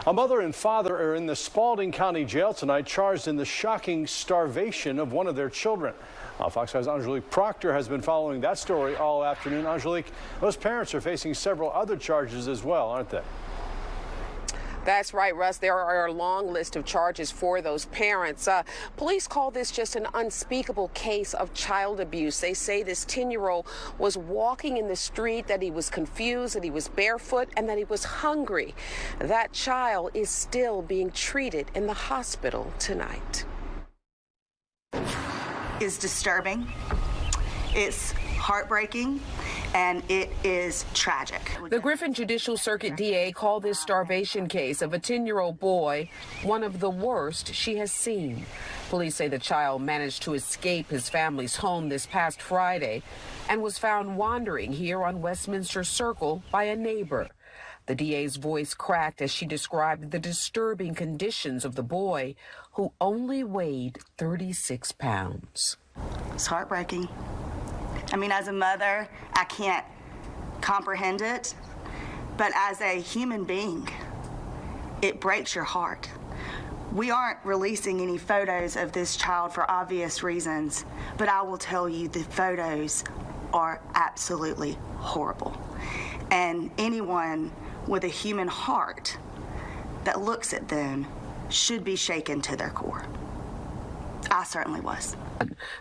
A mother and father are in the Spalding County Jail tonight, charged in the shocking starvation of one of their children. Fox 5's Angelique Proctor has been following that story all afternoon. Angelique, those parents are facing several other charges as well, aren't they? That's right, Russ. There are a long list of charges for those parents. Police call this just an unspeakable case of child abuse. They say this 10-year-old was walking in the street, that he was confused, that he was barefoot, and that he was hungry. That child is still being treated in the hospital tonight. It's disturbing. It's heartbreaking, and it is tragic. The Griffin Judicial Circuit DA called this starvation case of a 10-year-old boy one of the worst she has seen. Police say the child managed to escape his family's home this past Friday and was found wandering here on Westminster Circle by a neighbor. The DA's voice cracked as she described the disturbing conditions of the boy, who only weighed 36 pounds. It's heartbreaking. I mean, as a mother, I can't comprehend it, but as a human being, it breaks your heart. We aren't releasing any photos of this child for obvious reasons, but I will tell you the photos are absolutely horrible. And anyone with a human heart that looks at them should be shaken to their core. I certainly was.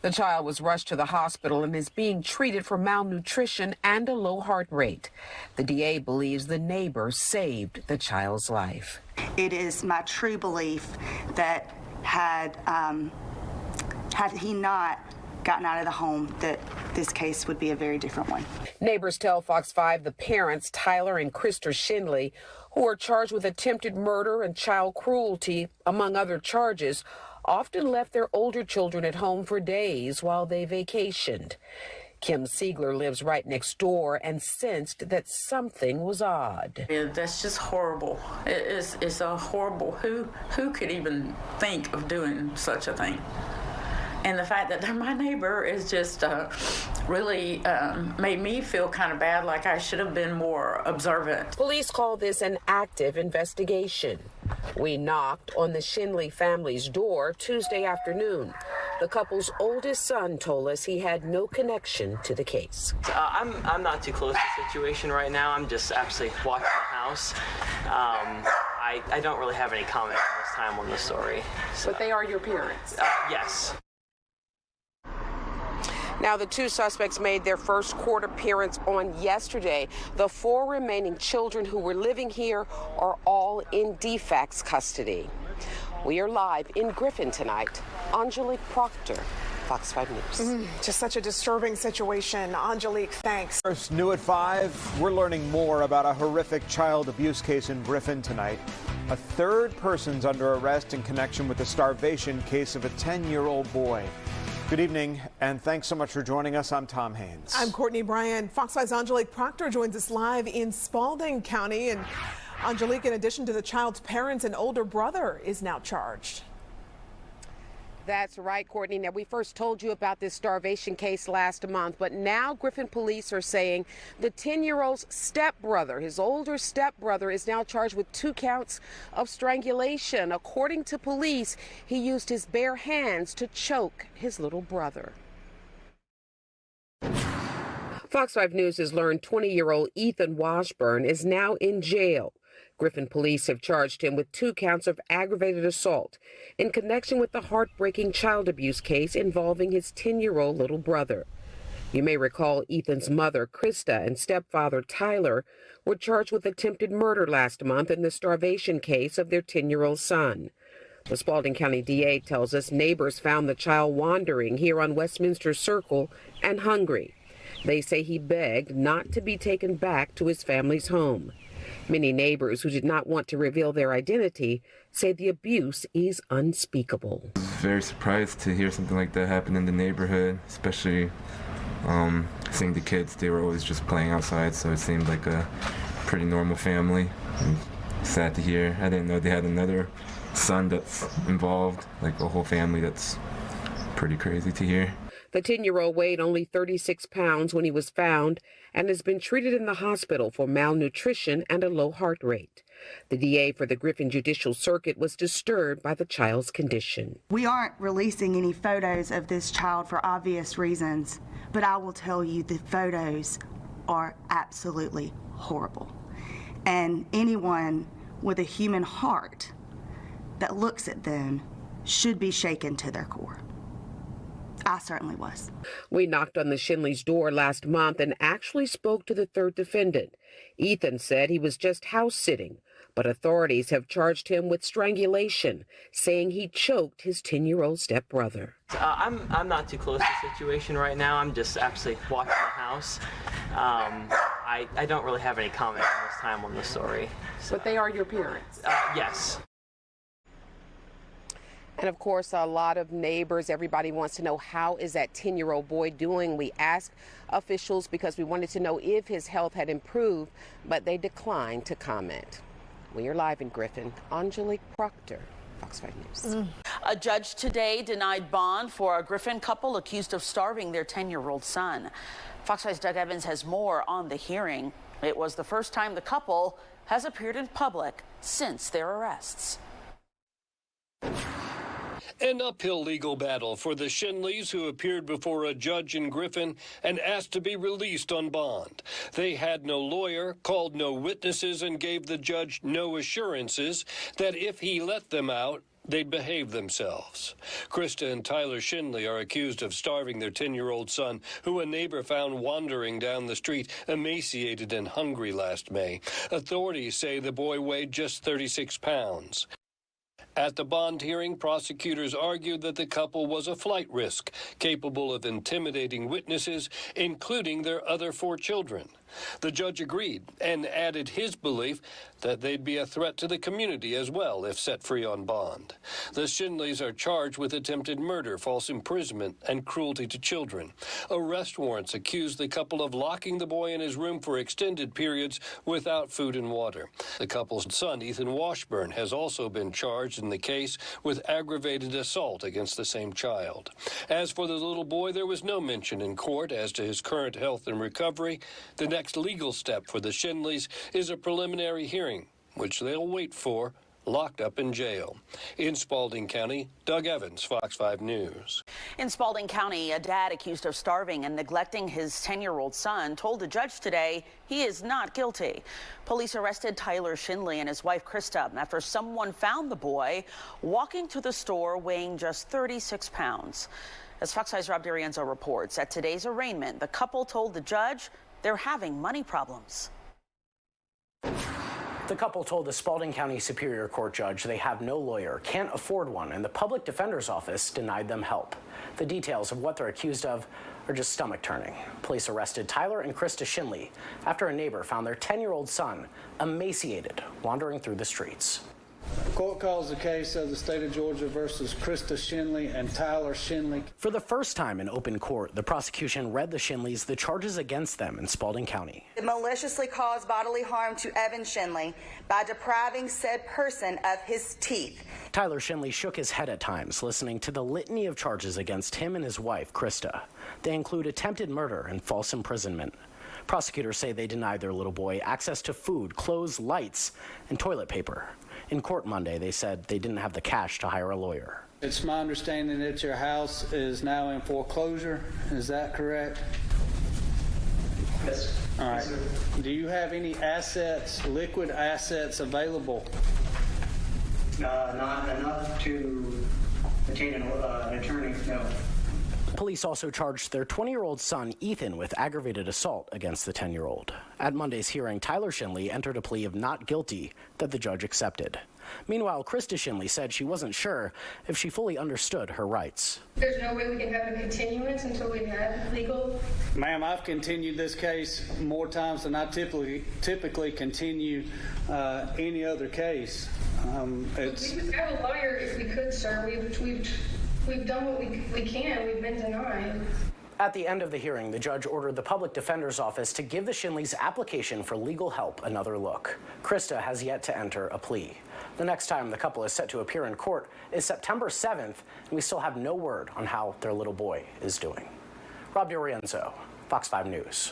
The child was rushed to the hospital and is being treated for malnutrition and a low heart rate. The DA believes the neighbor saved the child's life. It is my true belief that had he not gotten out of the home, that this case would be a very different one. Neighbors tell Fox 5 the parents, Tyler and Krista Schindley, who are charged with attempted murder and child cruelty, among other charges, often left their older children at home for days while they vacationed. Kim Siegler lives right next door and sensed that something was odd. Yeah, that's just horrible. It's a horrible. Who could even think of doing such a thing? And the fact that they're my neighbor is just really made me feel kind of bad, like I should have been more observant. Police call this an active investigation. We knocked on the Schindley family's door Tuesday afternoon. The couple's oldest son told us he had no connection to the case. I'm not too close to the situation right now. I'm just actually watching the house. I don't really have any comment at this time on the story. So. But they are your parents? Yes. Now, the two suspects made their first court appearance on yesterday. The 4 remaining children who were living here are all in DFACS custody. We are live in Griffin tonight. Angelique Proctor, Fox 5 News. Just such a disturbing situation. Angelique, thanks. First, new at 5, we're learning more about a horrific child abuse case in Griffin tonight. A third person's under arrest in connection with the starvation case of a 10-year-old boy. Good evening, and thanks so much for joining us. I'm Tom Haynes. I'm Courtney Bryan. Fox 5's Angelique Proctor joins us live in Spalding County. And Angelique, in addition to the child's parents, an older brother is now charged. That's right, Courtney. Now, we first told you about this starvation case last month, but now Griffin police are saying the 10-year-old's stepbrother, his older stepbrother, is now charged with 2 counts of strangulation. According to police, he used his bare hands to choke his little brother. Fox 5 News has learned 20-year-old Ethan Washburn is now in jail. Griffin police have charged him with 2 counts of aggravated assault in connection with the heartbreaking child abuse case involving his 10-year-old little brother. You may recall Ethan's mother, Krista, and stepfather, Tyler, were charged with attempted murder last month in the starvation case of their 10-year-old son. The Spalding County DA tells us neighbors found the child wandering here on Westminster Circle and hungry. They say he begged not to be taken back to his family's home. Many neighbors who did not want to reveal their identity say the abuse is unspeakable. I was very surprised to hear something like that happen in the neighborhood, especially seeing the kids. They were always just playing outside, so it seemed like a pretty normal family. And sad to hear. I didn't know they had another son that's involved, like a whole family. That's pretty crazy to hear. The 10-year-old weighed only 36 pounds when he was found and has been treated in the hospital for malnutrition and a low heart rate. The DA for the Griffin Judicial Circuit was disturbed by the child's condition. We aren't releasing any photos of this child for obvious reasons, but I will tell you the photos are absolutely horrible. And anyone with a human heart that looks at them should be shaken to their core. I certainly was. We knocked on the Schindley's door last month and actually spoke to the third defendant. Ethan said he was just house sitting, but authorities have charged him with strangulation, saying he choked his 10-year-old stepbrother. I'm not too close to the situation right now. I'm just actually watching the house. I don't really have any comment on this time on the story. So. But they are your parents? Yes. And of course, a lot of neighbors, everybody wants to know, how is that 10-year-old boy doing? We asked officials because we wanted to know if his health had improved, but they declined to comment. We are live in Griffin. Angelique Proctor, Fox 5 News. A judge today denied bond for a Griffin couple accused of starving their 10-year-old son. Fox 5's Doug Evans has more on the hearing. It was the first time the couple has appeared in public since their arrests. An uphill legal battle for the Schindleys, who appeared before a judge in Griffin and asked to be released on bond. They had no lawyer, called no witnesses, and gave the judge no assurances that if he let them out, they'd behave themselves. Krista and Tyler Schindley are accused of starving their 10-year-old son, who a neighbor found wandering down the street, emaciated and hungry last May. Authorities say the boy weighed just 36 pounds. At the bond hearing, prosecutors argued that the couple was a flight risk, capable of intimidating witnesses, including their other 4 children. The judge agreed and added his belief that they'd be a threat to the community as well if set free on bond. The Schindleys are charged with attempted murder, false imprisonment, and cruelty to children. Arrest warrants accuse the couple of locking the boy in his room for extended periods without food and water. The couple's son, Ethan Washburn, has also been charged in the case with aggravated assault against the same child. As for the little boy, there was no mention in court as to his current health and recovery. The next legal step for the Schindleys is a preliminary hearing, which they'll wait for, locked up in jail. In Spalding County, Doug Evans, Fox 5 News. In Spalding County, a dad accused of starving and neglecting his 10-year-old son told a judge today he is not guilty. Police arrested Tyler Schindley and his wife Krista after someone found the boy walking to the store weighing just 36 pounds. As Fox 5's Rob D'Arienzo reports, at today's arraignment, the couple told the judge they're having money problems. The couple told the Spalding County Superior Court judge they have no lawyer, can't afford one, and the public defender's office denied them help. The details of what they're accused of are just stomach-turning. Police arrested Tyler and Krista Schindley after a neighbor found their 10-year-old son emaciated, wandering through the streets. The court calls the case of the state of Georgia versus Krista Schindley and Tyler Schindley. For the first time in open court, the prosecution read the Schindleys the charges against them in Spalding County. It maliciously caused bodily harm to Evan Schindley by depriving said person of his teeth. Tyler Schindley shook his head at times, listening to the litany of charges against him and his wife, Krista. They include attempted murder and false imprisonment. Prosecutors say they denied their little boy access to food, clothes, lights, and toilet paper. In court Monday, they said they didn't have the cash to hire a lawyer. It's my understanding that your house is now in foreclosure. Is that correct? Yes. All right. Do you have any assets, liquid assets available? Not enough to obtain an attorney, no. Police also charged their 20-year-old son, Ethan, with aggravated assault against the 10-year-old. At Monday's hearing, Tyler Schindley entered a plea of not guilty that the judge accepted. Meanwhile, Krista Schindley said she wasn't sure if she fully understood her rights. There's no way we can have a continuance until we have legal. Ma'am, I've continued this case more times than I typically continue any other case. We would have a lawyer if we could, sir. We've done what we can. We've been denied. At the end of the hearing, the judge ordered the public defender's office to give the Schindleys' application for legal help another look. Krista has yet to enter a plea. The next time the couple is set to appear in court is September 7th, and we still have no word on how their little boy is doing. Rob DiRienzo, Fox 5 News.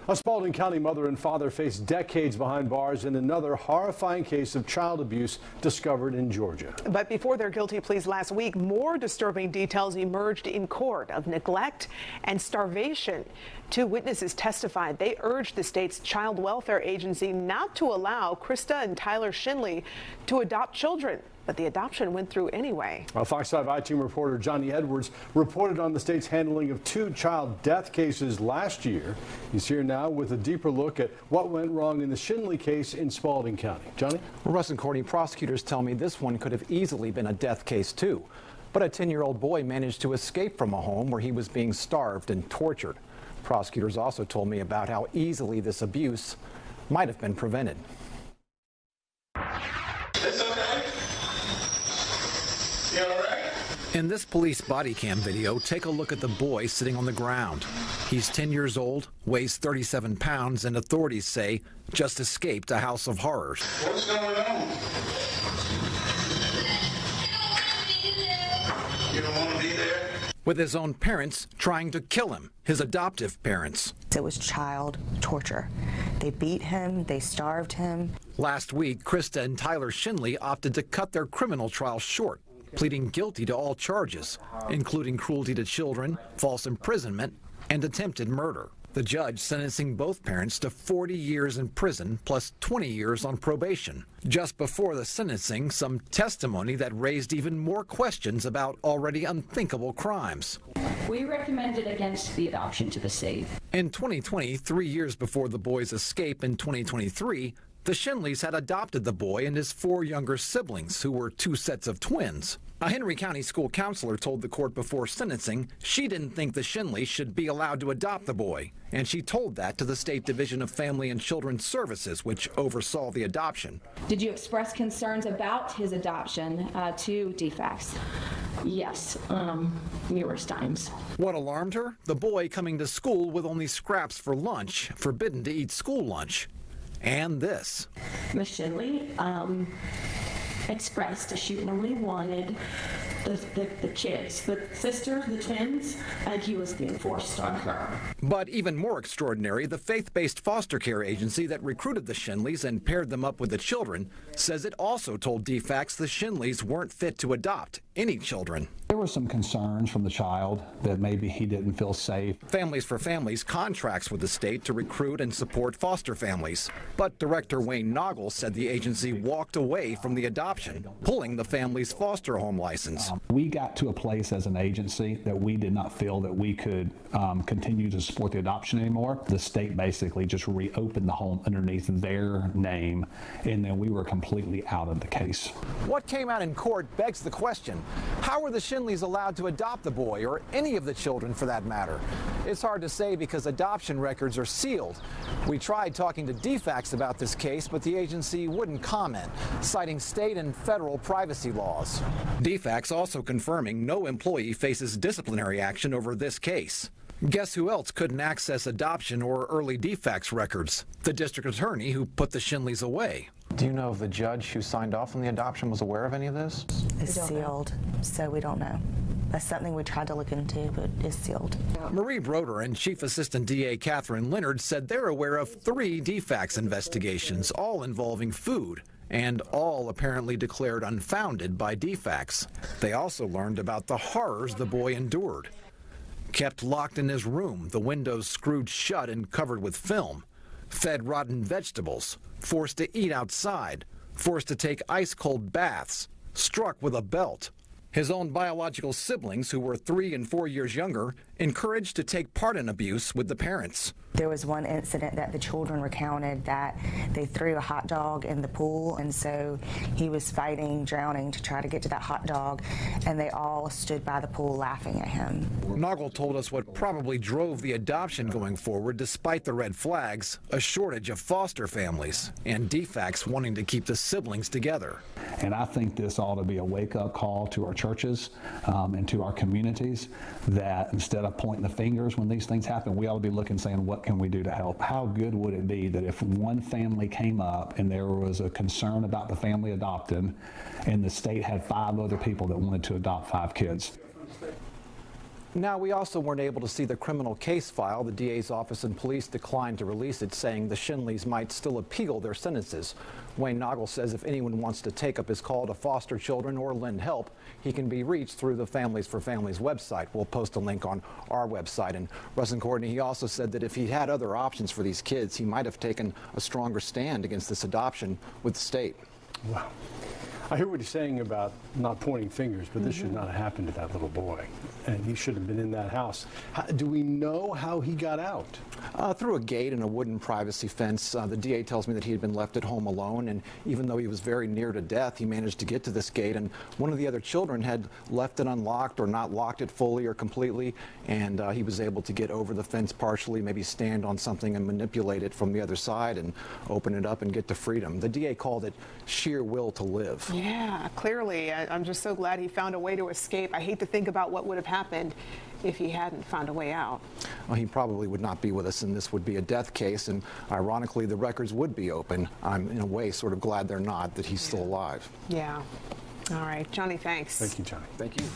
A Spalding County mother and father face decades behind bars in another horrifying case of child abuse discovered in Georgia. But before their guilty pleas last week, more disturbing details emerged in court of neglect and starvation. 2 witnesses testified they urged the state's child welfare agency not to allow Krista and Tyler Schindley to adopt children. But the adoption went through anyway. Fox 5 I-Team reporter Johnny Edwards reported on the state's handling of 2 child death cases last year. He's here now with a deeper look at what went wrong in the Schindley case in Spalding County. Johnny? Well, Russ and Courtney, prosecutors tell me this one could have easily been a death case too. But a 10-year-old boy managed to escape from a home where he was being starved and tortured. Prosecutors also told me about how easily this abuse might have been prevented. It's okay. You all right? In this police body cam video, take a look at the boy sitting on the ground. He's 10 years old, weighs 37 pounds, and authorities say just escaped a house of horrors. What's going on? You don't want to be there? With his own parents trying to kill him, his adoptive parents. It was child torture. They beat him, they starved him. Last week, Krista and Tyler Schindley opted to cut their criminal trial short, pleading guilty to all charges, including cruelty to children, false imprisonment, and attempted murder. The judge sentencing both parents to 40 years in prison plus 20 years on probation. Just before the sentencing, some testimony that raised even more questions about already unthinkable crimes. We recommended against the adoption to the state. In 2020, 3 years before the boy's escape in 2023, the Schindleys had adopted the boy and his 4 younger siblings, who were 2 sets of twins. A Henry County school counselor told the court before sentencing she didn't think the Schindleys should be allowed to adopt the boy, and she told that to the State Division of Family and Children's Services, which oversaw the adoption. Did you express concerns about his adoption to DFACS? Yes, numerous times. What alarmed her? The boy coming to school with only scraps for lunch, forbidden to eat school lunch. And this. Ms. Schindley expressed that she only wanted the kids, the sisters, the twins, and he was being forced on her. But even more extraordinary, the faith-based foster care agency that recruited the Schindleys and paired them up with the children says it also told DFACS the Schindleys weren't fit to adopt any children. There were some concerns from the child that maybe he didn't feel safe. Families for Families contracts with the state to recruit and support foster families. But Director Wayne Noggle said the agency walked away from the adoption, pulling the family's foster home license. We got to a place as an agency that we did not feel that we could continue to support the adoption anymore. The state basically just reopened the home underneath their name, and then we were completely out of the case. What came out in court begs the question, how were the Schindleys allowed to adopt the boy, or any of the children for that matter? It's hard to say because adoption records are sealed. We tried talking to DFACS about this case, but the agency wouldn't comment, citing state and federal privacy laws. DFACS also confirming no employee faces disciplinary action over this case. Guess who else couldn't access adoption or early DFACS records? The district attorney who put the Schindleys away. Do you know if the judge who signed off on the adoption was aware of any of this? It's sealed, so we don't know. That's something we tried to look into, but it's sealed. Marie Broder and Chief Assistant DA Catherine Leonard said they're aware of 3 DFACS investigations, all involving food, and all apparently declared unfounded by DFACS. They also learned about the horrors the boy endured. Kept locked in his room, the windows screwed shut and covered with film. Fed rotten vegetables, forced to eat outside, forced to take ice-cold baths, struck with a belt. His own biological siblings, who were 3 and 4 years younger, encouraged to take part in abuse with the parents. There was one incident that the children recounted that they threw a hot dog in the pool, and so he was fighting, drowning to try to get to that hot dog, and they all stood by the pool laughing at him. Noggle told us what probably drove the adoption going forward despite the red flags, a shortage of foster families, and DFACS wanting to keep the siblings together. And I think this ought to be a wake-up call to our churches and to our communities, that instead of pointing the fingers when these things happen, we ought to be looking, saying, what can we do to help? How good would it be that if one family came up and there was a concern about the family adopting, and the state had 5 other people that wanted to adopt 5 kids? Now, we also weren't able to see the criminal case file. The DA's office and police declined to release it, saying the Schindleys might still appeal their sentences. Wayne Noggle says if anyone wants to take up his call to foster children or lend help, he can be reached through the Families for Families website. We'll post a link on our website. And Russ and Courtney, he also said that if he had other options for these kids, he might have taken a stronger stand against this adoption with the state. Wow. I hear what he's saying about not pointing fingers, but this should not have happened to that little boy, and he should have been in that house. Do we know how he got out? Through a gate and a wooden privacy fence. The DA tells me that he had been left at home alone, and even though he was very near to death, he managed to get to this gate, and one of the other children had left it unlocked or not locked it fully or completely, and he was able to get over the fence partially, maybe stand on something and manipulate it from the other side and open it up and get to freedom. The DA called it sheer will to live. Yeah, clearly. I'm just so glad he found a way to escape. I hate to think about what would have happened if he hadn't found a way out. Well, he probably would not be with us, and this would be a death case, and ironically, the records would be open. I'm, in a way, sort of glad they're not, that he's still alive. Yeah. All right. Johnny, thanks. Thank you, Johnny. Thank you.